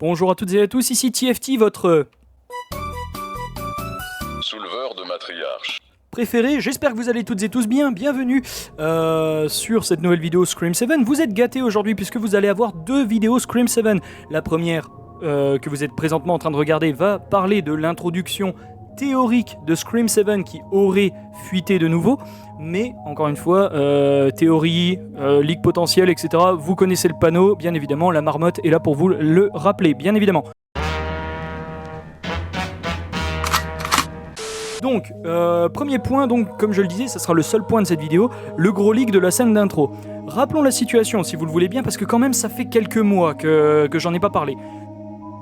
Bonjour à toutes et à tous, ici TFT, votre souleveur de matriarche préféré. J'espère que vous allez toutes et tous bien. Bienvenue sur cette nouvelle vidéo Scream 7. Vous êtes gâtés aujourd'hui puisque vous allez avoir deux vidéos Scream 7. La première que vous êtes présentement en train de regarder va parler de l'introduction théorique de Scream 7 qui aurait fuité de nouveau. Mais encore une fois, théorie, leak potentiel, etc. Vous connaissez le panneau, bien évidemment. La marmotte est là pour vous le rappeler, bien évidemment. Donc, premier point, donc, comme je le disais, ça sera le seul point de cette vidéo, le gros leak de la scène d'intro. Rappelons la situation, si vous le voulez bien, parce que quand même, ça fait quelques mois que j'en ai pas parlé.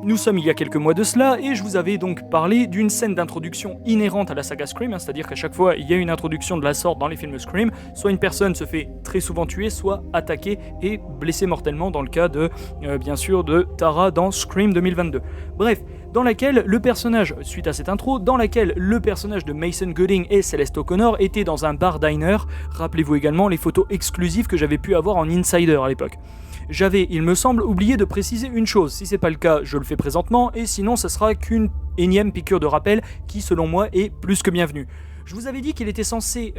Nous sommes il y a quelques mois de cela, et je vous avais donc parlé d'une scène d'introduction inhérente à la saga Scream, c'est-à-dire qu'à chaque fois, il y a une introduction de la sorte dans les films Scream, soit une personne se fait très souvent tuer, soit attaquée et blessée mortellement, dans le cas de, bien sûr, de Tara dans Scream 2022. Bref, dans laquelle le personnage, suite à cette intro, dans laquelle le personnage de Mason Gooding et Celeste O'Connor étaient dans un bar diner. Rappelez-vous également les photos exclusives que j'avais pu avoir en Insider à l'époque. J'avais, il me semble, oublié de préciser une chose. Si c'est pas le cas, je le fais présentement, et sinon, ça sera qu'une énième piqûre de rappel qui, selon moi, est plus que bienvenue. Je vous avais dit qu'il était censé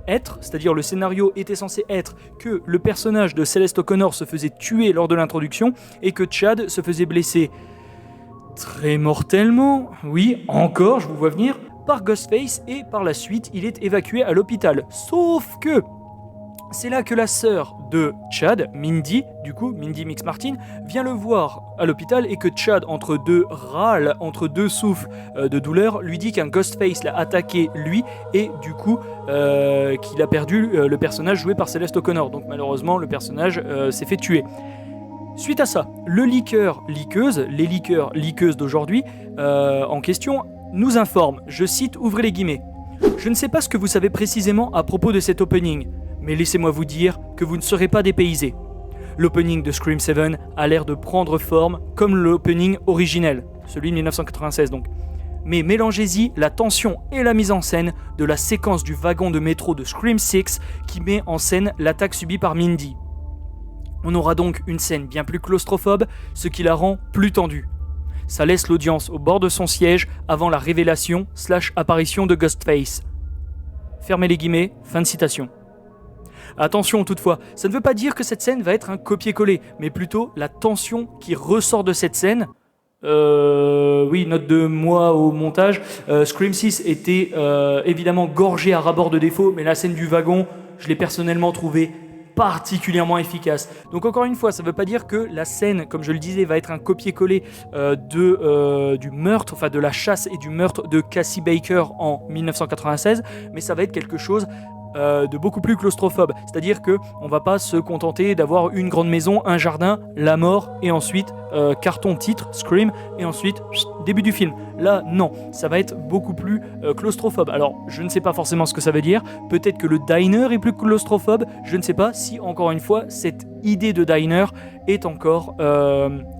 être, c'est-à-dire le scénario était censé être que le personnage de Celeste O'Connor se faisait tuer lors de l'introduction et que Chad se faisait blesser très mortellement, oui, encore, je vous vois venir, par Ghostface, et par la suite, il est évacué à l'hôpital. Sauf que c'est là que la sœur de Chad, Mindy, du coup, Mindy Mix Martin, vient le voir à l'hôpital et que Chad, entre deux râles, entre deux souffles de douleur, lui dit qu'un Ghostface l'a attaqué lui et du coup qu'il a perdu le personnage joué par Celeste O'Connor. Donc malheureusement, le personnage s'est fait tuer. Suite à ça, le leaker-leakeuse, les leakers-leakeuses d'aujourd'hui en question, nous informe, je cite, ouvrez les guillemets. Je ne sais pas ce que vous savez précisément à propos de cet opening, mais laissez-moi vous dire que vous ne serez pas dépaysés. L'opening de Scream 7 a l'air de prendre forme comme l'opening originel, celui de 1996 donc. Mais mélangez-y la tension et la mise en scène de la séquence du wagon de métro de Scream 6 qui met en scène l'attaque subie par Mindy. On aura donc une scène bien plus claustrophobe, ce qui la rend plus tendue. Ça laisse l'audience au bord de son siège avant la révélation / apparition de Ghostface. Fermez les guillemets, fin de citation. Attention toutefois, ça ne veut pas dire que cette scène va être un copier-coller, mais plutôt la tension qui ressort de cette scène. Oui, note de moi au montage. Scream 6 était évidemment gorgé à ras-bord de défauts, mais la scène du wagon, je l'ai personnellement trouvée particulièrement efficace. Donc encore une fois, ça ne veut pas dire que la scène, comme je le disais, va être un copier-coller du meurtre, enfin de la chasse et du meurtre de Cassie Baker en 1996, mais ça va être quelque chose de beaucoup plus claustrophobe. C'est-à-dire qu'on va pas se contenter d'avoir une grande maison, un jardin, la mort, et ensuite carton titre, Scream, et ensuite début du film. Là, non, ça va être beaucoup plus claustrophobe. Alors, je ne sais pas forcément ce que ça veut dire. Peut-être que le diner est plus claustrophobe. Je ne sais pas si, encore une fois, cette idée de diner est encore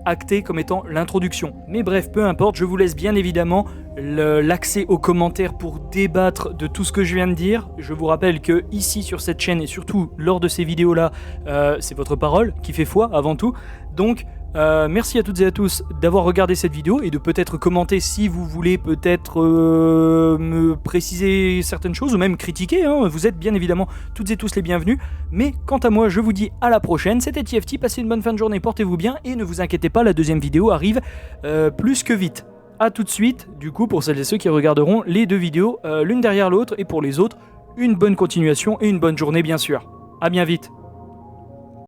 actée comme étant l'introduction. Mais bref, peu importe, je vous laisse bien évidemment l'accès aux commentaires pour débattre de tout ce que je viens de dire. Je vous rappelle que ici sur cette chaîne et surtout lors de ces vidéos-là, c'est votre parole qui fait foi avant tout. Donc, merci à toutes et à tous d'avoir regardé cette vidéo et de peut-être commenter si vous voulez peut-être me préciser certaines choses ou même critiquer, hein. Vous êtes bien évidemment toutes et tous les bienvenus. Mais quant à moi, je vous dis à la prochaine. C'était TFT, passez une bonne fin de journée, portez-vous bien et ne vous inquiétez pas, la deuxième vidéo arrive plus que vite. A tout de suite, du coup, pour celles et ceux qui regarderont les deux vidéos l'une derrière l'autre, et pour les autres, une bonne continuation et une bonne journée bien sûr. A bien vite.